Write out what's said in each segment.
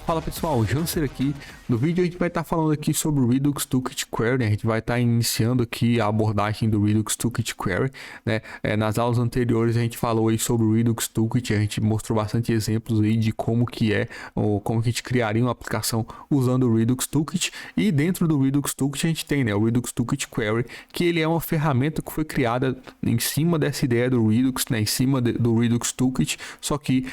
Fala pessoal, Janser aqui. No vídeo a gente vai estar falando aqui sobre o Redux Toolkit Query, né? A gente vai estar iniciando aqui a abordagem do Redux Toolkit Query, né? Nas aulas anteriores a gente falou aí sobre o Redux Toolkit, a gente mostrou bastante exemplos aí de como que é, ou como que a gente criaria uma aplicação usando o Redux Toolkit. E dentro do Redux Toolkit a gente tem, né, o Redux Toolkit Query, que ele é uma ferramenta que foi criada em cima dessa ideia do Redux, né? Em cima do Redux Toolkit, só que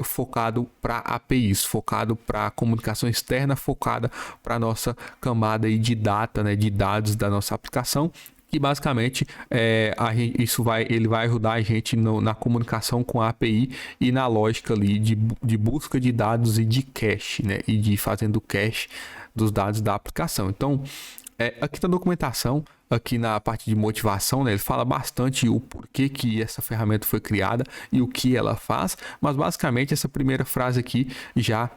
focado para APIs, focado para comunicação externa, focada para nossa camada aí de data, né, de dados da nossa aplicação. E basicamente ele vai ajudar a gente na comunicação com a API e na lógica ali de busca de dados e de cache, né, e de fazendo cache dos dados da aplicação. Então aqui na documentação, aqui na parte de motivação, né, ele fala bastante o porquê que essa ferramenta foi criada e o que ela faz, mas basicamente essa primeira frase aqui já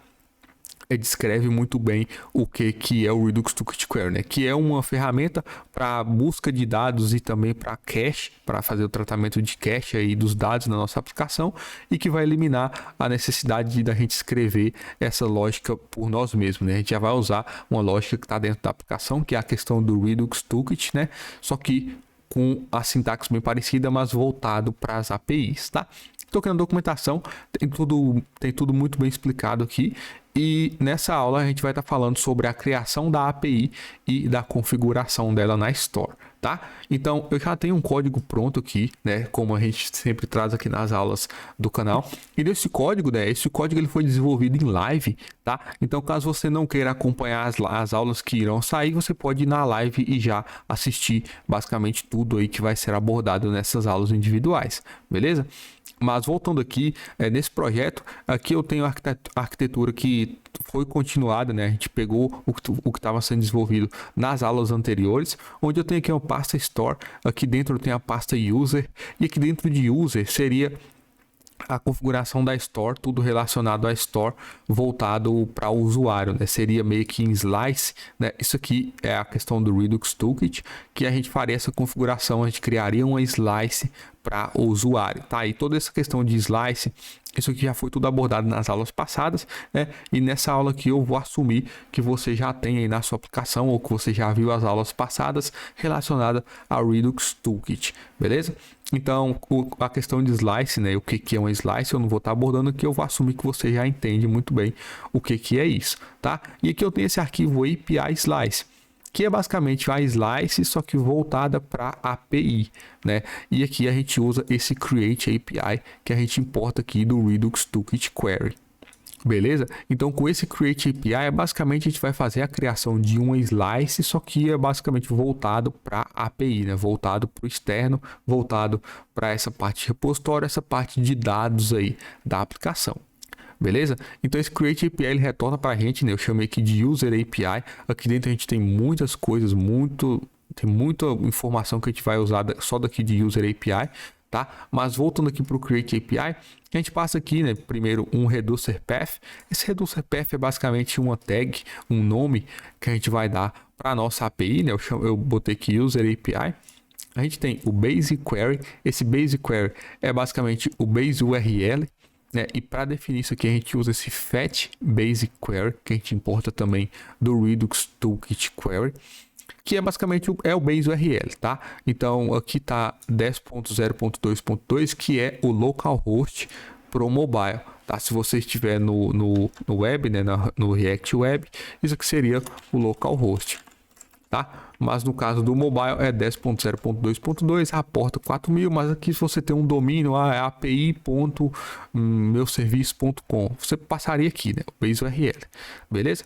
descreve muito bem o que é o Redux Toolkit Query, né? Que é uma ferramenta para busca de dados e também para cache, para fazer o tratamento de cache aí dos dados na nossa aplicação, e que vai eliminar a necessidade da gente escrever essa lógica por nós mesmos, né? A gente já vai usar uma lógica que está dentro da aplicação, que é a questão do Redux Toolkit, né? Só que com a sintaxe bem parecida, mas voltado para as APIs, tá? Estou aqui na documentação, tem tudo muito bem explicado aqui. E nessa aula a gente vai estar falando sobre a criação da API e da configuração dela na Store, tá? Então eu já tenho um código pronto aqui, né? Como a gente sempre traz aqui nas aulas do canal. E desse código, né? Esse código ele foi desenvolvido em live, tá? Então caso você não queira acompanhar as aulas que irão sair, você pode ir na live e já assistir basicamente tudo aí que vai ser abordado nessas aulas individuais, beleza? Mas voltando aqui, nesse projeto, aqui eu tenho a arquitetura que foi continuada, né? A gente pegou o que estava sendo desenvolvido nas aulas anteriores, onde eu tenho aqui uma pasta Store, aqui dentro eu tenho a pasta User, e aqui dentro de User seria a configuração da Store, tudo relacionado à Store voltado para o usuário, né? Seria meio que em Slice, né? Isso aqui é a questão do Redux Toolkit, que a gente faria essa configuração, a gente criaria uma Slice para o usuário, tá? E toda essa questão de Slice, isso aqui já foi tudo abordado nas aulas passadas, né? E nessa aula aqui eu vou assumir que você já tem aí na sua aplicação, ou que você já viu as aulas passadas relacionadas ao Redux Toolkit, beleza? Então, a questão de Slice, né? O que é um Slice, eu não vou estar abordando aqui, eu vou assumir que você já entende muito bem o que é isso, tá? E aqui eu tenho esse arquivo API Slice, que é basicamente a Slice, só que voltada para API, né? E aqui a gente usa esse Create API, que a gente importa aqui do Redux Toolkit Query. Beleza? Então com esse Create API, basicamente a gente vai fazer a criação de uma Slice, só que é basicamente voltado para API, né? Voltado para o externo, voltado para essa parte de repositório, essa parte de dados aí da aplicação. Beleza? Então esse Create API ele retorna para a gente, né? Eu chamei aqui de User API. Aqui dentro a gente tem muitas coisas, tem muita informação que a gente vai usar só daqui de User API, tá? Mas voltando aqui para o Create API, a gente passa aqui, né, primeiro um Reducer Path. Esse Reducer Path é basicamente uma tag, um nome que a gente vai dar para a nossa API, né? Eu botei aqui User API. A gente tem o Base Query. Esse Base Query é basicamente o Base URL, né? E para definir isso aqui a gente usa esse Fetch Base Query, que a gente importa também do Redux Toolkit Query, que é basicamente o Base URL, tá? Então aqui tá 10.0.2.2, que é o localhost pro mobile, tá? Se você estiver no web, né, no React Web, isso aqui seria o localhost, tá? Mas no caso do mobile é 10.0.2.2, raporta 4.000, mas aqui se você tem um domínio, é api.meuserviço.com, você passaria aqui, né, o Base URL, beleza?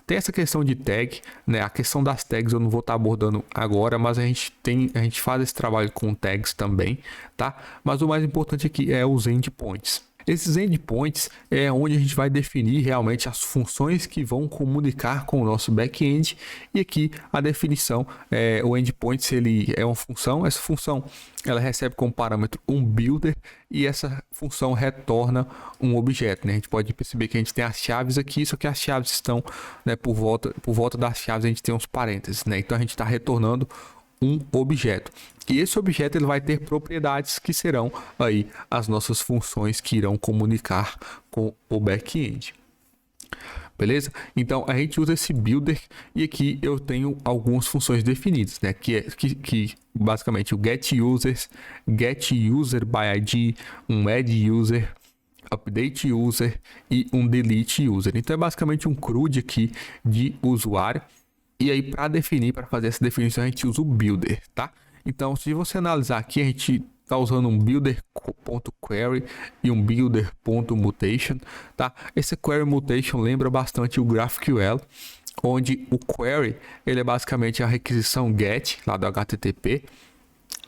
Tem essa questão de tag, né? A questão das tags eu não vou estar abordando agora, mas a gente faz esse trabalho com tags também, tá? Mas o mais importante aqui é os endpoints. Esses endpoints é onde a gente vai definir realmente as funções que vão comunicar com o nosso back-end. E aqui a definição, o endpoint, se ele é uma função, essa função ela recebe como parâmetro um builder e essa função retorna um objeto, né? A gente pode perceber que a gente tem as chaves aqui, só que as chaves estão, né, por volta das chaves a gente tem uns parênteses, né? Então a gente está retornando um objeto. E esse objeto ele vai ter propriedades que serão aí as nossas funções que irão comunicar com o back-end. Beleza? Então a gente usa esse builder e aqui eu tenho algumas funções definidas, né? Que basicamente o get users, get user by ID, um add user, update user e um delete user. Então é basicamente um CRUD aqui de usuário. E aí para definir, para fazer essa definição, a gente usa o builder, tá? Então se você analisar aqui, a gente está usando um builder.query e um builder.mutation, tá? Esse query mutation lembra bastante o GraphQL, onde o query ele é basicamente a requisição get lá do HTTP.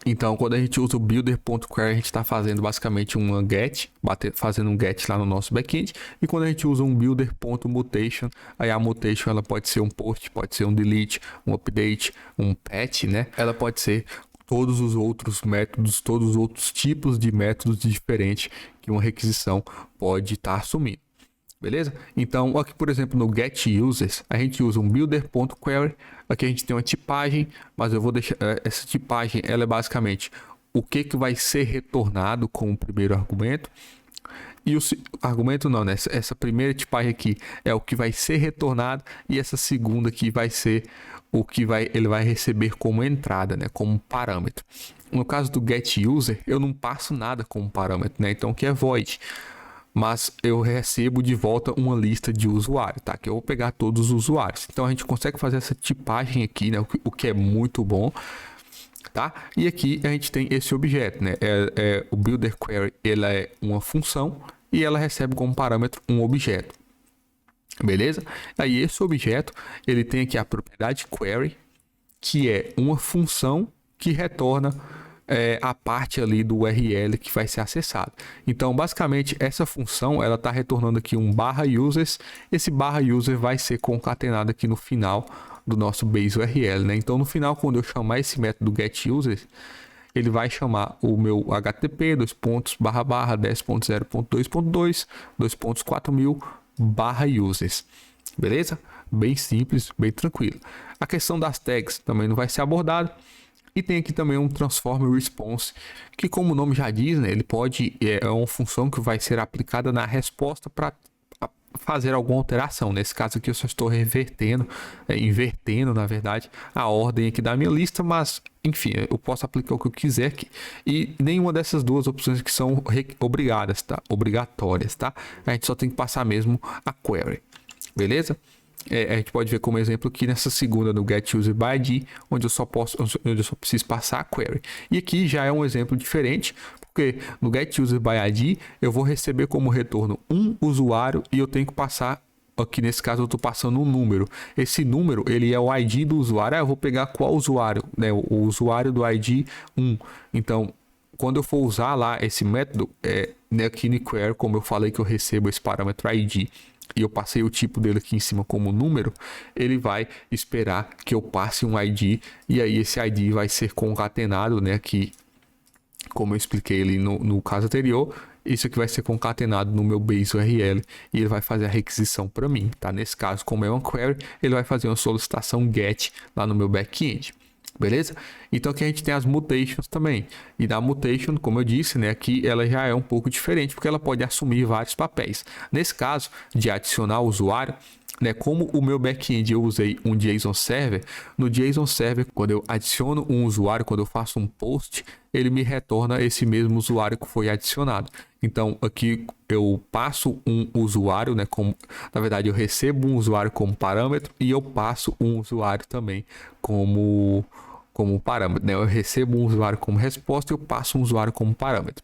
Então, quando a gente usa o builder.query, a gente está fazendo basicamente uma get, fazendo um get lá no nosso backend. E quando a gente usa um builder.mutation, aí a mutation ela pode ser um post, pode ser um delete, um update, um patch, né? Ela pode ser todos os outros métodos, todos os outros tipos de métodos diferentes que uma requisição pode estar assumindo. Beleza? Então, aqui, por exemplo, no get users, a gente usa um builder.query. Aqui a gente tem uma tipagem, mas eu vou deixar essa tipagem, ela é basicamente o que vai ser retornado com o primeiro argumento. E o argumento não, né? Essa primeira tipagem aqui é o que vai ser retornado e essa segunda aqui vai ser o que ele vai receber como entrada, né? Como parâmetro. No caso do get user, eu não passo nada como parâmetro, né? Então, que é void. Mas eu recebo de volta uma lista de usuários, tá? Que eu vou pegar todos os usuários. Então a gente consegue fazer essa tipagem aqui, né? O que é muito bom, tá? E aqui a gente tem esse objeto, né? O builder query, ela é uma função e ela recebe como parâmetro um objeto, beleza? Aí esse objeto ele tem aqui a propriedade query, que é uma função que retorna a parte ali do URL que vai ser acessado. Então, basicamente, essa função ela está retornando aqui um /users. Esse /user vai ser concatenado aqui no final do nosso base URL, né? Então, no final, quando eu chamar esse método getUsers, ele vai chamar o meu HTTP 2.//10.0.2.2 2.4000/users. Beleza? Bem simples, bem tranquilo. A questão das tags também não vai ser abordada. E tem aqui também um transform response, que como o nome já diz, né, ele é uma função que vai ser aplicada na resposta para fazer alguma alteração. Nesse caso aqui eu só estou invertendo na verdade a ordem aqui da minha lista, mas enfim, eu posso aplicar o que eu quiser aqui. E nenhuma dessas duas opções que são obrigatórias, tá? A gente só tem que passar mesmo a query, beleza? A gente pode ver como exemplo aqui nessa segunda no get user by ID, onde eu só preciso passar a query. E aqui já é um exemplo diferente, porque no get user by ID eu vou receber como retorno um usuário e eu tenho que passar, aqui nesse caso eu estou passando um número. Esse número ele é o ID do usuário. Eu vou pegar qual usuário, né? O usuário do ID 1. Então, quando eu for usar lá esse método, aqui no query, como eu falei que eu recebo esse parâmetro ID e eu passei o tipo dele aqui em cima como número, ele vai esperar que eu passe um ID e aí esse ID vai ser concatenado, né? Aqui, como eu expliquei ali no caso anterior, isso aqui vai ser concatenado no meu base URL e ele vai fazer a requisição para mim, tá? Nesse caso, como é uma query, ele vai fazer uma solicitação get lá no meu back-end. Beleza? Então aqui a gente tem as mutations também. E na mutation, como eu disse, né, aqui ela já é um pouco diferente, porque ela pode assumir vários papéis. Nesse caso, de adicionar o usuário, né, como o meu back-end eu usei um JSON Server, no JSON Server, quando eu adiciono um usuário, quando eu faço um post, ele me retorna esse mesmo usuário que foi adicionado. Então aqui eu passo um usuário, né, na verdade eu recebo um usuário como parâmetro e eu passo um usuário também como parâmetro, né? Eu recebo um usuário como resposta e eu passo um usuário como parâmetro.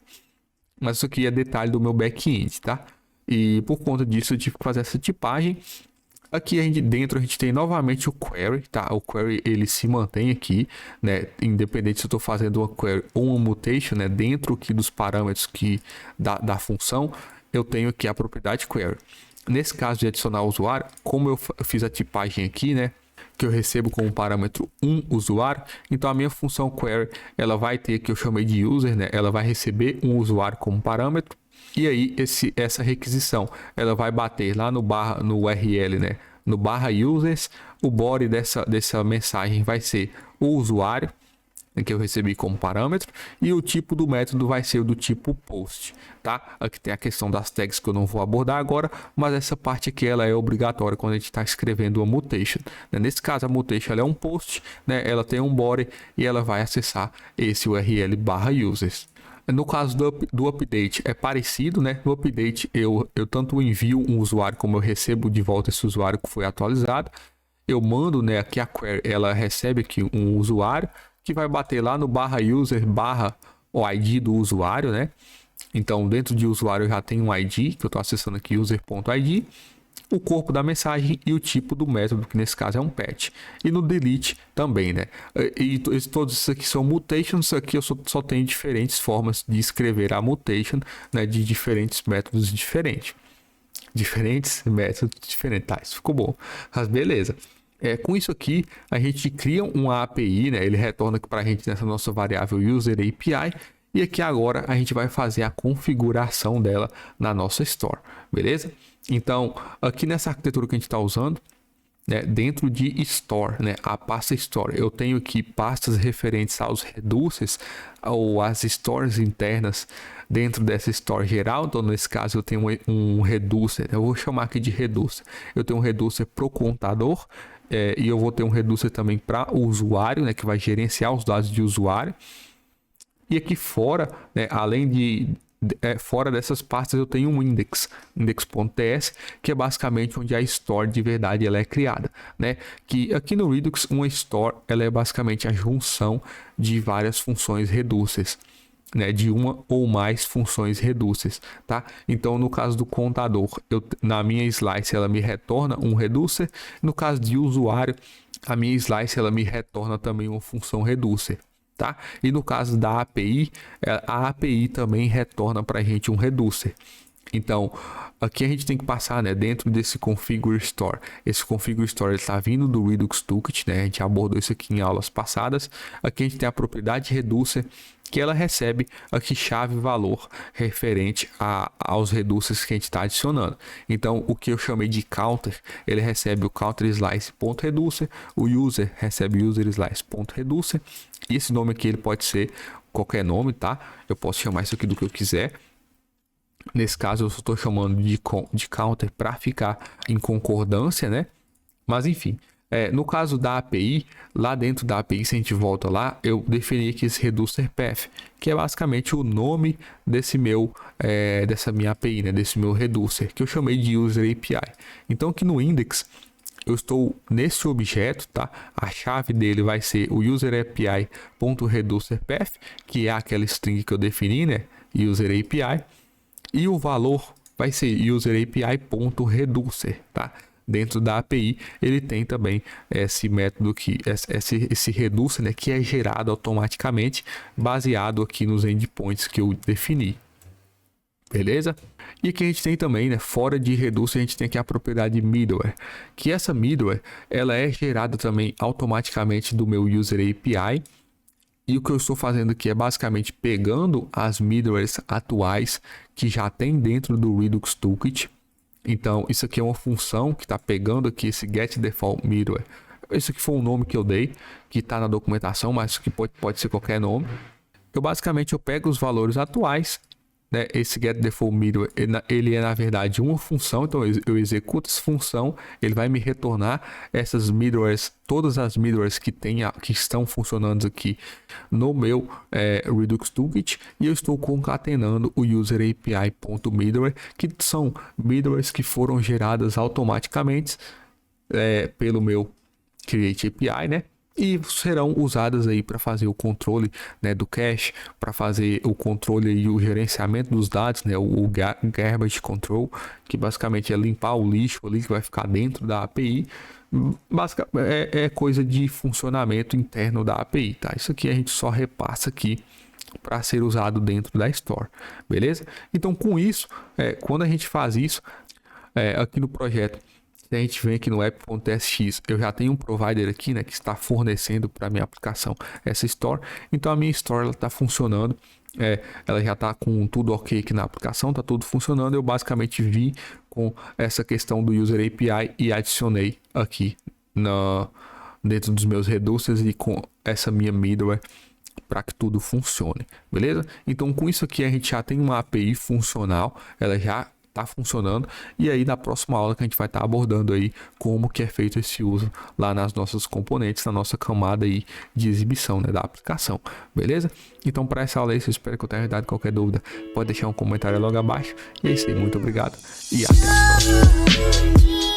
Mas isso aqui é detalhe do meu back-end, tá? E por conta disso eu tive que fazer essa tipagem. Aqui dentro a gente tem novamente o query, tá? O query ele se mantém aqui, né? Independente se eu estou fazendo uma query ou uma mutation, né? Dentro aqui dos parâmetros da função, eu tenho aqui a propriedade query. Nesse caso de adicionar o usuário, como eu fiz a tipagem aqui, né? Que eu recebo como parâmetro um usuário, então a minha função query ela vai ter, que eu chamei de user, né? Ela vai receber um usuário como parâmetro. E aí essa requisição ela vai bater lá no URL, né? No /users, o body dessa mensagem vai ser o usuário, que eu recebi como parâmetro, e o tipo do método vai ser o do tipo post, tá? Aqui tem a questão das tags que eu não vou abordar agora, mas essa parte aqui ela é obrigatória quando a gente está escrevendo uma mutation, né? Nesse caso a mutation ela é um post, né? Ela tem um body e ela vai acessar esse URL/users. No caso do update é parecido, né? No update eu tanto envio um usuário como eu recebo de volta esse usuário que foi atualizado. Eu mando, né, aqui a query, ela recebe aqui um usuário que vai bater lá no /user/ o ID do usuário, né? Então, dentro de usuário eu já tenho um ID, que eu estou acessando aqui user.id, o corpo da mensagem e o tipo do método, que nesse caso é um patch. E no delete também, né? E todos esses aqui são mutations, aqui eu só tenho diferentes formas de escrever a mutation, né, de diferentes métodos diferentes. Diferentes métodos diferentes, tá? Isso ficou bom, mas beleza. Com isso aqui, a gente cria uma API, né? Ele retorna para a gente nessa nossa variável user API. E aqui agora a gente vai fazer a configuração dela na nossa store, beleza? Então, aqui nessa arquitetura que a gente está usando, né, dentro de store, né, a pasta store, eu tenho aqui pastas referentes aos reducers ou às stores internas dentro dessa store geral. Então, nesse caso, eu tenho um reducer, eu vou chamar aqui de reducer. Eu tenho um reducer para o contador. E eu vou ter um reducer também para o usuário, né, que vai gerenciar os dados de usuário. E aqui fora, né, além de fora dessas pastas, eu tenho um index.ts, que é basicamente onde a store de verdade ela é criada, né? Que aqui no Redux, uma store ela é basicamente a junção de várias funções reducers, né, de uma ou mais funções reducers, tá? Então, no caso do contador, na minha slice ela me retorna um reducer. No caso de usuário, a minha slice ela me retorna também uma função reducer, tá? E no caso da API, a API também retorna para a gente um reducer. Então, aqui a gente tem que passar, né, dentro desse configure store. Esse configure store está vindo do Redux Toolkit, né? A gente abordou isso aqui em aulas passadas. Aqui a gente tem a propriedade reducer, que ela recebe aqui chave valor referente aos reducers que a gente está adicionando. Então, o que eu chamei de counter, ele recebe o counter slice.reducer, o user recebe user slice.reducer. E esse nome aqui ele pode ser qualquer nome, tá? Eu posso chamar isso aqui do que eu quiser. Nesse caso, eu estou chamando de counter para ficar em concordância, né? Mas enfim, no caso da API, lá dentro da API, se a gente volta lá, eu defini aqui esse reducer path, que é basicamente o nome desse dessa minha API, né? Desse meu reducer, que eu chamei de user API. Então, aqui no index, eu estou nesse objeto, tá? A chave dele vai ser o user API.reducerPath, que é aquela string que eu defini, né? User API. E o valor vai ser user API.reducer, tá? Dentro da API, ele tem também esse método aqui, esse reducer, né, que é gerado automaticamente, baseado aqui nos endpoints que eu defini. Beleza? E aqui a gente tem também, né, fora de reducer, a gente tem aqui a propriedade middleware, que essa middleware, ela é gerada também automaticamente do meu user API. E o que eu estou fazendo aqui é basicamente pegando as middlewares atuais que já tem dentro do Redux Toolkit. Então, isso aqui é uma função que está pegando aqui esse getDefaultMiddleware. Esse aqui foi um nome que eu dei, que está na documentação, mas que pode ser qualquer nome. Eu pego os valores atuais, né? Esse getDefaultMiddleware, ele é na verdade uma função. Então eu executo essa função, ele vai me retornar essas middlewares, todas as middlewares que estão funcionando aqui no meu Redux Toolkit, e eu estou concatenando o user API.middleware, que são middlewares que foram geradas automaticamente pelo meu Create API, né? E serão usadas aí para fazer o controle, né, do cache, para fazer o controle e o gerenciamento dos dados, né, o garbage control, que basicamente é limpar o lixo ali que vai ficar dentro da API. Basicamente é coisa de funcionamento interno da API, tá? Isso aqui a gente só repassa aqui para ser usado dentro da store, beleza? Então, com isso, quando a gente faz isso aqui no projeto, se a gente vem aqui no app.tsx, eu já tenho um provider aqui, né, que está fornecendo para minha aplicação essa store. Então a minha store está funcionando, ela já está com tudo ok aqui na aplicação, está tudo funcionando. Eu basicamente vi com essa questão do user API e adicionei aqui dentro dos meus reducers, e com essa minha middleware para que tudo funcione, beleza? Então com isso aqui a gente já tem uma API funcional, ela já está funcionando, e aí na próxima aula que a gente vai estar abordando aí como que é feito esse uso lá nas nossas componentes, na nossa camada aí de exibição, né, da aplicação, beleza? Então para essa aula aí, eu espero que eu tenha dado qualquer dúvida, pode deixar um comentário logo abaixo, e é isso aí, muito obrigado e até a próxima.